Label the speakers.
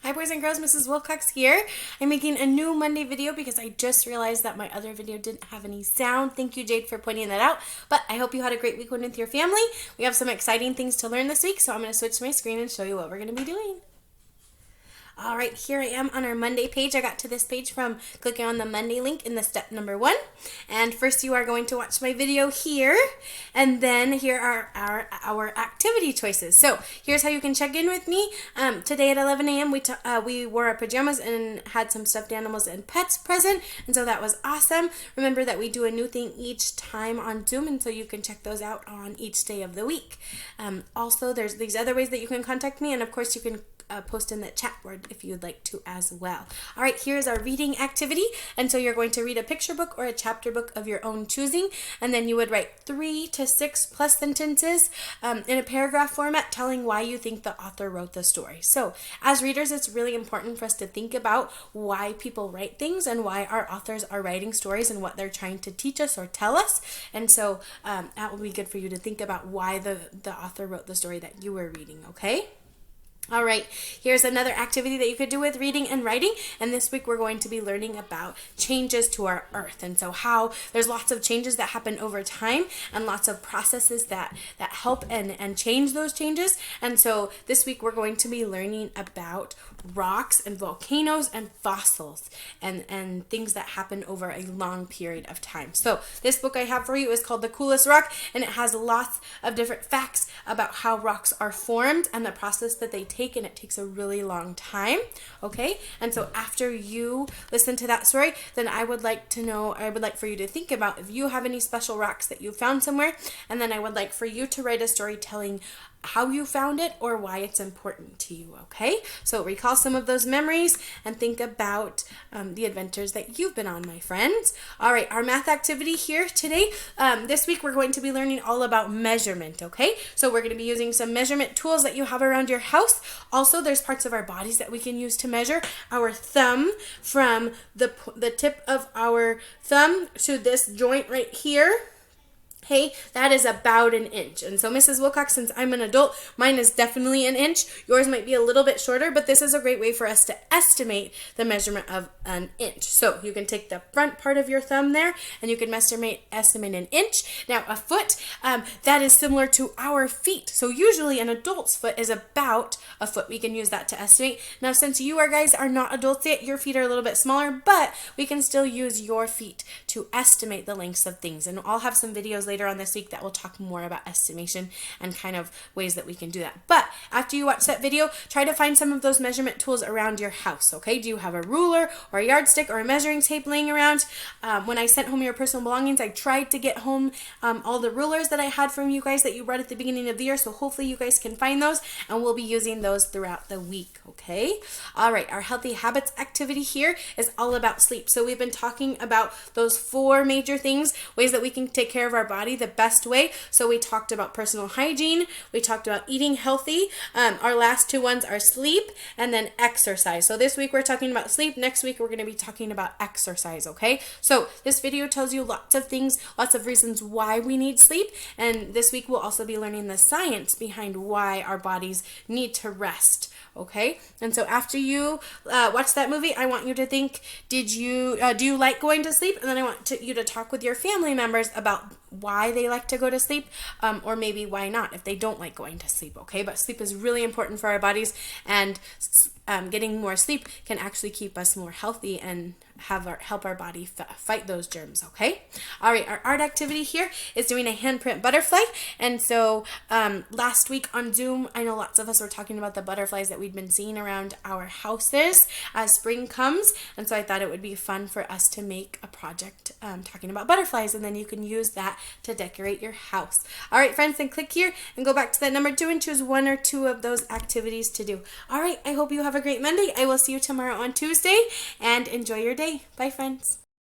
Speaker 1: Hi boys and girls, Mrs. Wilcox here. I'm making a new Monday video because I just realized that my other video didn't have any sound. Thank you, Jade, for pointing that out. But I hope you had a great weekend with your family. We have some exciting things to learn this week, so I'm going to switch my screen and show you what we're going to be doing. All right, here I am on our Monday page. I got to this page from clicking on the Monday link in the step number 1. And first you are going to watch my video here. And then here are our activity choices. So here's how you can check in with me. Today at 11 a.m. we wore our pajamas and had some stuffed animals and pets present. And so that was awesome. Remember that we do a new thing each time on Zoom. And so you can check those out on each day of the week. Also, there's these other ways that you can contact me. And of course, you can post in the chat board if you'd like to as well. All right, here's our reading activity. And so you're going to read a picture book or a chapter book of your own choosing. And then you would write 3 to 6 plus sentences in a paragraph format telling why you think the author wrote the story. So as readers, it's really important for us to think about why people write things and why our authors are writing stories and what they're trying to teach us or tell us. And so that will be good for you to think about why the author wrote the story that you were reading, okay? All right, here's another activity that you could do with reading and writing. And this week we're going to be learning about changes to our earth. And so how there's lots of changes that happen over time and lots of processes that help and change those changes. And so this week we're going to be learning about rocks and volcanoes and fossils and things that happen over a long period of time. So this book I have for you is called The Coolest Rock, and it has lots of different facts about how rocks are formed and the process that they take, and it takes a really long time. Okay, and so after you listen to that story, then I would like for you to think about if you have any special rocks that you found somewhere, and then I would like for you to write a story telling how you found it or why it's important to you. Okay, so recall some of those memories and think about the adventures that you've been on, my friends. All right, our math activity here today, this week we're going to be learning all about measurement. Okay, so we're going to be using some measurement tools that you have around your house. Also, there's parts of our bodies that we can use to measure. Our thumb, from the tip of our thumb to this joint right here, hey, that is about an inch. And so Mrs. Wilcox, since I'm an adult, mine is definitely an inch. Yours might be a little bit shorter, but this is a great way for us to estimate the measurement of an inch. So you can take the front part of your thumb there and you can estimate an inch. Now a foot, that is similar to our feet. So usually an adult's foot is about a foot. We can use that to estimate. Now since you guys are not adults yet, your feet are a little bit smaller, but we can still use your feet to estimate the lengths of things. And I'll have some videos later on this week that will talk more about estimation and kind of ways that we can do that. But after you watch that video, try to find some of those measurement tools around your house, okay? Do you have a ruler or a yardstick or a measuring tape laying around? When I sent home your personal belongings, I tried to get home all the rulers that I had from you guys that you brought at the beginning of the year, so hopefully you guys can find those, and we'll be using those throughout the week, okay? All right, our healthy habits activity here is all about sleep. So we've been talking about those 4 major things, ways that we can take care of our body the best way. So we talked about personal hygiene, we talked about eating healthy, our last 2 ones are sleep and then exercise. So this week we're talking about sleep, next week we're going to be talking about exercise, okay? So this video tells you lots of things, lots of reasons why we need sleep, and this week we'll also be learning the science behind why our bodies need to rest. Okay, and so after you watch that movie, I want you to think, do you like going to sleep? And then I want you to talk with your family members about why they like to go to sleep, or maybe why not if they don't like going to sleep, okay? But sleep is really important for our bodies, and getting more sleep can actually keep us more healthy and help our body fight those germs, okay? All right, our art activity here is doing a handprint butterfly. And so last week on Zoom, I know lots of us were talking about the butterflies that we'd been seeing around our houses as spring comes. And so I thought it would be fun for us to make a project talking about butterflies, and then you can use that to decorate your house. All right, friends, then click here and go back to that number 2 and choose 1 or 2 of those activities to do. All right, I hope you have a great Monday. I will see you tomorrow on Tuesday, and enjoy your day. Bye, friends.